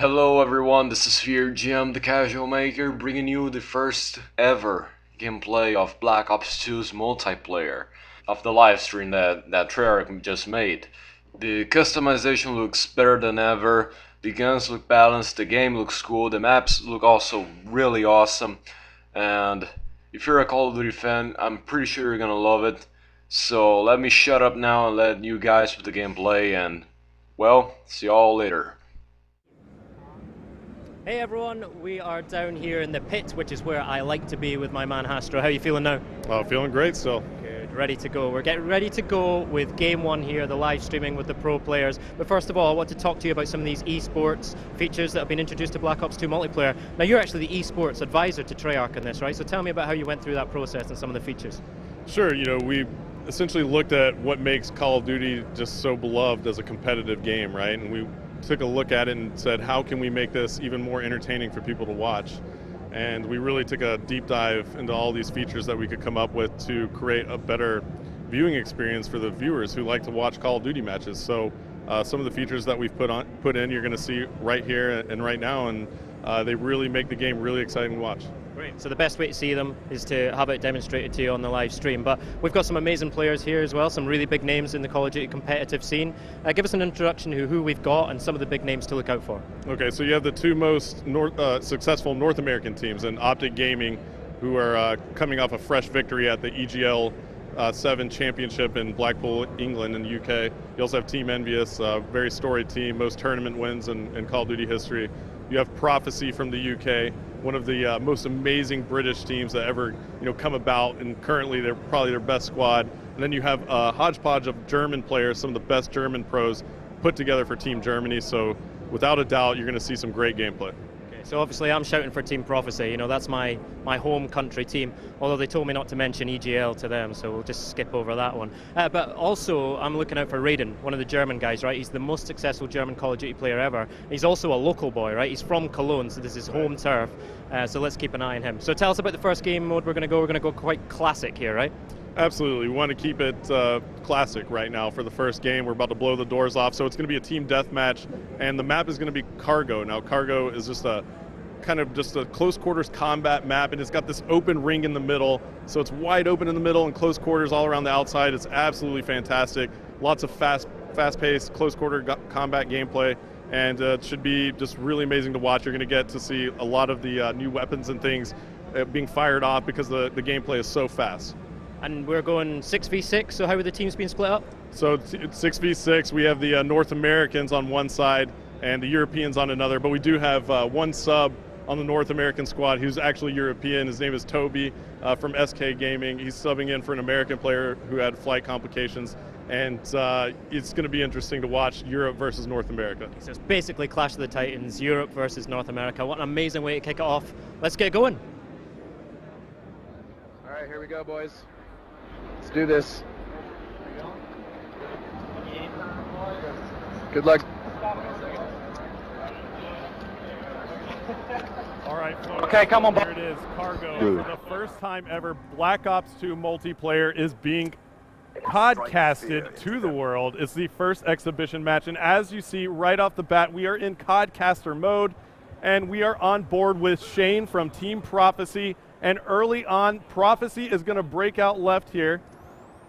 Hello everyone, this is here Jim the Casual Maker bringing you the first ever gameplay of Black Ops 2's multiplayer of the live stream that Treyarch just made. The customization looks better than ever, the guns look balanced, the game looks cool, the maps look also really awesome, and if you're a Call of Duty fan, I'm pretty sure you're gonna love it. So let me shut up now and let you guys with the gameplay, and well, see y'all later. Hey everyone, we are down here in the pit, which is where I like to be with my man Hastro. How are you feeling now? Oh, feeling great still. Good, ready to go. We're getting ready to go with game one here, the live streaming with the pro players. But first of all, I want to talk to you about some of these esports features that have been introduced to Black Ops 2 multiplayer. Now you're actually the esports advisor to Treyarch on this, right? So tell me about how you went through that process and some of the features. Sure, we essentially looked at what makes Call of Duty just so beloved as a competitive game, right? And we took a look at it and said, how can we make this even more entertaining for people to watch? And we really took a deep dive into all these features that we could come up with to create a better viewing experience for the viewers who like to watch Call of Duty matches. So some of the features that we've put in, you're going to see right here and right now, and they really make the game really exciting to watch. Great. So the best way to see them is to have it demonstrated to you on the live stream. But we've got some amazing players here as well, some really big names in the Call of Duty competitive scene. Give us an introduction to who we've got and some of the big names to look out for. Okay, so you have the two most successful North American teams in Optic Gaming, who are coming off a fresh victory at the EGL 7 championship in Blackpool, England in the UK. You also have Team Envious, a very storied team, most tournament wins in Call of Duty history. You have Prophecy from the UK, one of the most amazing British teams that ever come about, and currently they're probably their best squad. And then you have a hodgepodge of German players, some of the best German pros put together for Team Germany. So without a doubt, you're going to see some great gameplay. So obviously I'm shouting for Team Prophecy, that's my home country team, although they told me not to mention EGL to them, so we'll just skip over that one. But also I'm looking out for Raiden, one of the German guys, right? He's the most successful German Call of Duty player ever. He's also a local boy, right? He's from Cologne, so this is home turf, so let's keep an eye on him. So tell us about the first game mode we're going to go quite classic here, right? Absolutely. We want to keep it classic right now for the first game. We're about to blow the doors off, so it's going to be a team deathmatch, and the map is going to be Cargo. Now, Cargo is just a close quarters combat map, and it's got this open ring in the middle, so it's wide open in the middle and close quarters all around the outside. It's absolutely fantastic. Lots of fast-paced, close quarter combat gameplay, and it should be just really amazing to watch. You're going to get to see a lot of the new weapons and things being fired off because the gameplay is so fast. And we're going 6v6, so how are the teams being split up? So it's 6v6, we have the North Americans on one side and the Europeans on another, but we do have one sub on the North American squad who's actually European. His name is Toby from SK Gaming. He's subbing in for an American player who had flight complications, and it's going to be interesting to watch Europe versus North America. So it's basically Clash of the Titans, Europe versus North America. What an amazing way to kick it off. Let's get going. All right, here we go, boys. Let's do this. Good luck. All right, folks. Okay, come on. Here it is, Cargo. For the first time ever, Black Ops 2 multiplayer is being podcasted to the world. It's the first exhibition match, and as you see right off the bat, we are in Codcaster mode, and we are on board with Shane from Team Prophecy. And early on, Prophecy is going to break out left here.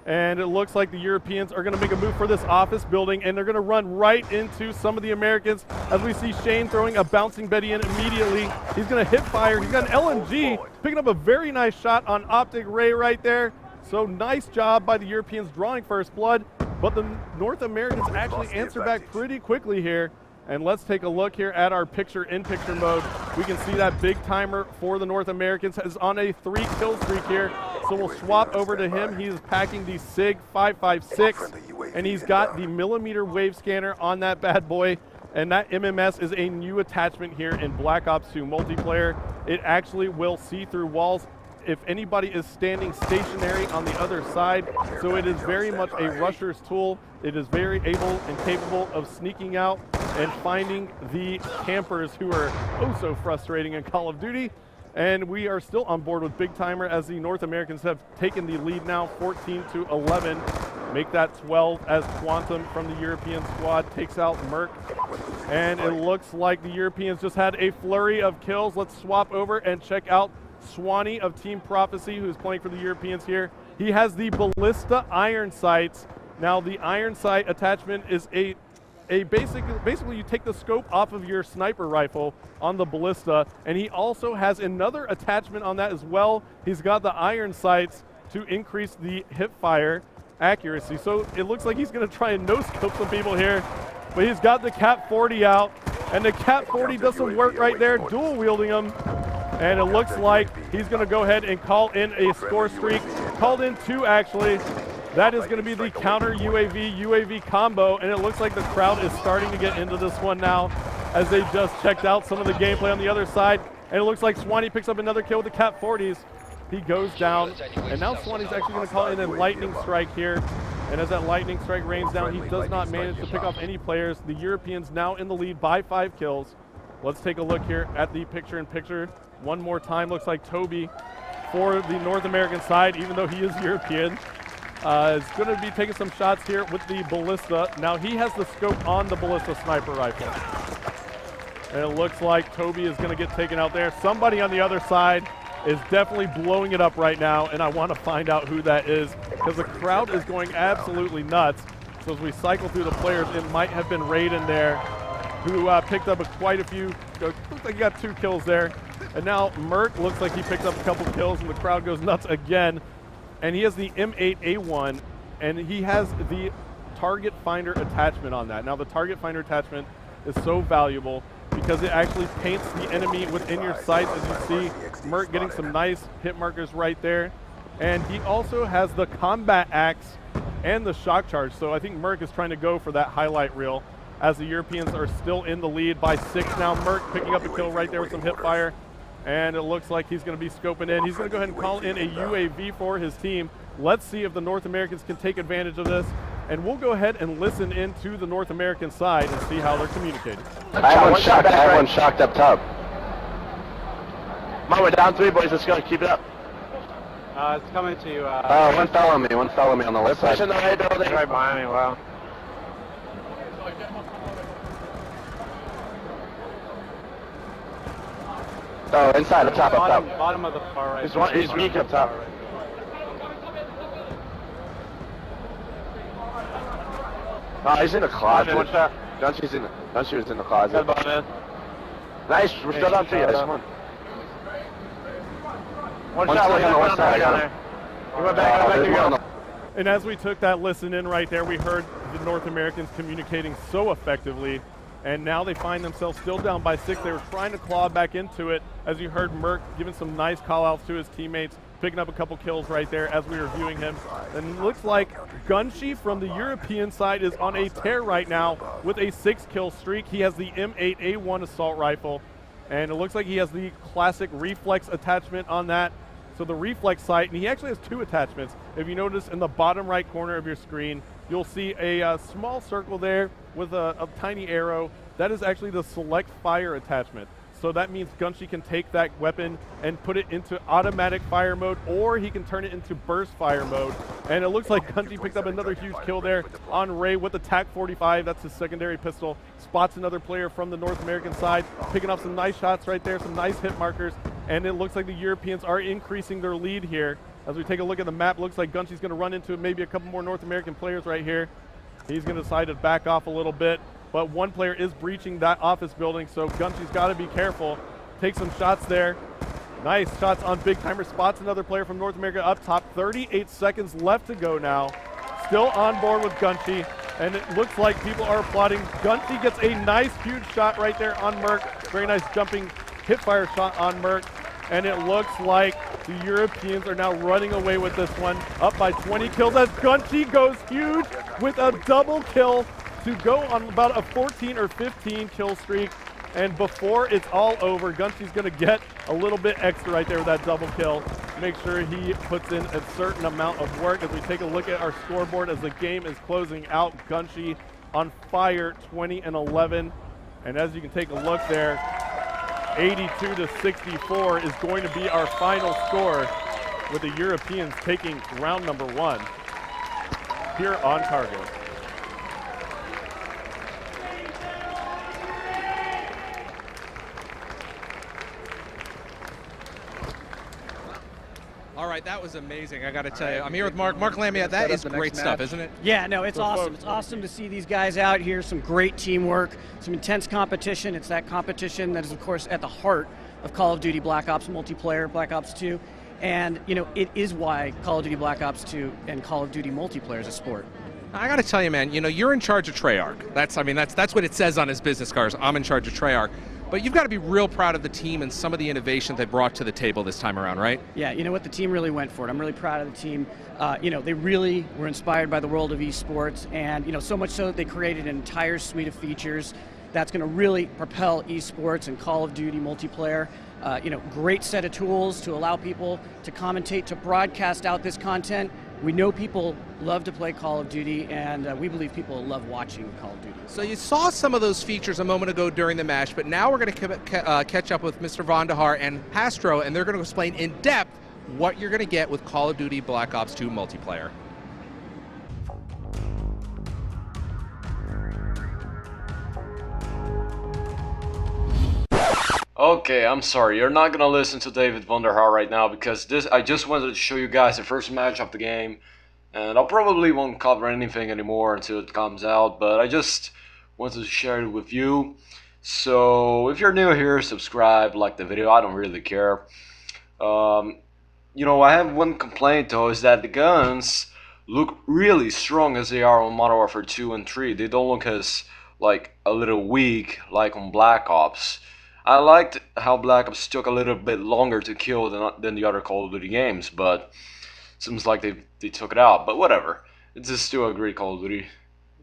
And it looks like the Europeans are going to make a move for this office building, and they're going to run right into some of the Americans as we see Shane throwing a bouncing Betty in immediately. He's going to hit fire. He's got an LMG, picking up a very nice shot on Optic Ray right there. So nice job by the Europeans drawing first blood, but the North Americans actually answer back pretty quickly here. And let's take a look here at our picture-in-picture mode. We can see that big timer for the North Americans is on a 3-kill streak here. So we'll swap over to him. He is packing the SIG 556, and he's got the millimeter wave scanner on that bad boy. And that MMS is a new attachment here in Black Ops 2 multiplayer. It actually will see through walls if anybody is standing stationary on the other side. So it is very much a rusher's tool. It is very able and capable of sneaking out and finding the campers who are oh so frustrating in Call of Duty. And we are still on board with Big Timer as the North Americans have taken the lead now, 14-11. make that 12 as Quantum from the European squad takes out Merc. And it looks like the Europeans just had a flurry of kills. Let's swap over and check out Swanee of Team Prophecy, who's playing for the Europeans here. He has the Ballista iron sights. Now the iron sight attachment is basically you take the scope off of your sniper rifle on the Ballista, and he also has another attachment on that as well. He's got the iron sights to increase the hip fire accuracy. So it looks like he's going to try and no-scope some people here, but he's got the Cap 40 out, and the Cap 40 does some work right there, dual wielding him. And it looks like he's going to go ahead and call in a score streak. Called in 2 actually. That is going to be the counter UAV combo, and it looks like the crowd is starting to get into this one now as they just checked out some of the gameplay on the other side. And it looks like Swanee picks up another kill with the Cap 40s. He goes down, and now Swanee's actually going to call in a lightning strike here. And as that lightning strike rains down, he does not manage to pick off any players. The Europeans now in the lead by 5 kills. Let's take a look here at the picture-in-picture one more time. Looks like Toby for the North American side, even though he is European, is going to be taking some shots here with the Ballista. Now he has the scope on the Ballista sniper rifle. And it looks like Toby is going to get taken out there. Somebody on the other side is definitely blowing it up right now, and I want to find out who that is because the crowd is going absolutely nuts. So as we cycle through the players, it might have been Raiden there who picked up quite a few. Looks like he got 2 kills there. And now Merc looks like he picked up a couple kills, and the crowd goes nuts again. And he has the M8A1, and he has the target finder attachment on that. Now the target finder attachment is so valuable because it actually paints the enemy within your sights, as you see Merc getting some nice hit markers right there. And he also has the combat axe and the shock charge. So I think Merc is trying to go for that highlight reel as the Europeans are still in the lead by 6 now. Merc picking up a kill right there with some hip fire. And it looks like he's going to be scoping in. He's going to go ahead and call in a UAV for his team. Let's see if the North Americans can take advantage of this. And we'll go ahead and listen into the North American side and see how they're communicating. I have one shocked up top. Mom, we're down 3, boys. Let's go. Keep it up. It's coming to you. One fell on me on the left side. Pushing the right building. Right behind me, wow. Oh, inside, up top, Bottom of the far right. He's weak up top. He's in the closet. Gunshy's in the closet. Nice, we're still down 3, guys. Come on. One shot on the west side. He went back to go. And as we took that listen in right there, we heard the North Americans communicating so effectively. And now they find themselves still down by 6. They were trying to claw back into it. As you heard Merc giving some nice call-outs to his teammates, picking up a couple kills right there as we were viewing him. And it looks like Gunshy from the European side is on a tear right now with a 6-kill streak. He has the M8A1 assault rifle, and it looks like he has the classic reflex attachment on that. So the reflex sight, and he actually has 2 attachments. If you notice in the bottom right corner of your screen, you'll see a small circle there with a tiny arrow. That is actually the select fire attachment. So that means Gunshy can take that weapon and put it into automatic fire mode, or he can turn it into burst fire mode. And it looks like Gunshy picked up another huge kill there on Ray with the TAC 45. That's his secondary pistol. Spots another player from the North American side, picking up some nice shots right there, some nice hit markers. And it looks like the Europeans are increasing their lead here. As we take a look at the map, looks like Gunshy's going to run into maybe a couple more North American players right here. He's going to decide to back off a little bit. But one player is breaching that office building, so Gunshy's got to be careful. Take some shots there. Nice shots on Big Timer. Spots another player from North America up top. 38 seconds left to go now. Still on board with Gunshy, and it looks like people are applauding. Gunshy gets a nice, huge shot right there on Merc. Very nice jumping hip-fire shot on Merc. And it looks like the Europeans are now running away with this one, up by 20 kills as Gunshy goes huge with a double kill to go on about a 14 or 15 kill streak. And before it's all over, Gunshy's going to get a little bit extra right there with that double kill. Make sure he puts in a certain amount of work. As we take a look at our scoreboard as the game is closing out, Gunshy on fire, 20 and 11. And as you can take a look there, 82 to 64 is going to be our final score, with the Europeans taking round number 1. here on Cargo. All right, that was amazing. I got to tell you, I'm here with Mark. Mark Lamia, that is great stuff, isn't it? Yeah, no, it's awesome. It's awesome to see these guys out here. Some great teamwork, some intense competition. It's that competition that is, of course, at the heart of Call of Duty Black Ops multiplayer, Black Ops 2. And, you know, it is why Call of Duty Black Ops 2 and Call of Duty multiplayer is a sport. I got to tell you, man, you know, you're in charge of Treyarch. That's what it says on his business cards. I'm in charge of Treyarch. But you've got to be real proud of the team and some of the innovation they brought to the table this time around, right? Yeah, you know what? The team really went for it. I'm really proud of the team. You know, they really were inspired by the world of esports, and, you know, so much so that they created an entire suite of features that's going to really propel esports and Call of Duty multiplayer. You know, great set of tools to allow people to commentate, to broadcast out this content. We know people love to play Call of Duty, and we believe people love watching Call of Duty. So you saw some of those features a moment ago during the match, but now we're going to catch up with Mr. Vandahar and Hastro, and they're going to explain in depth what you're going to get with Call of Duty Black Ops 2 multiplayer. Okay, I'm sorry, you're not gonna listen to David Vonderhaar right now because I just wanted to show you guys the first match of the game, and I'll probably won't cover anything anymore until it comes out, but I just wanted to share it with you. So if you're new here, subscribe, like the video, I don't really care. You know, I have one complaint though, is that the guns look really strong as they are on Modern Warfare 2 and 3. They don't look as, like, a little weak like on Black Ops. I liked how Black Ops took a little bit longer to kill than the other Call of Duty games, but seems like they took it out. But whatever, it's just still a great Call of Duty.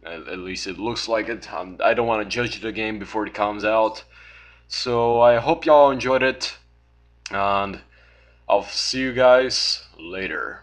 At least it looks like it. I don't want to judge the game before it comes out. So I hope y'all enjoyed it, and I'll see you guys later.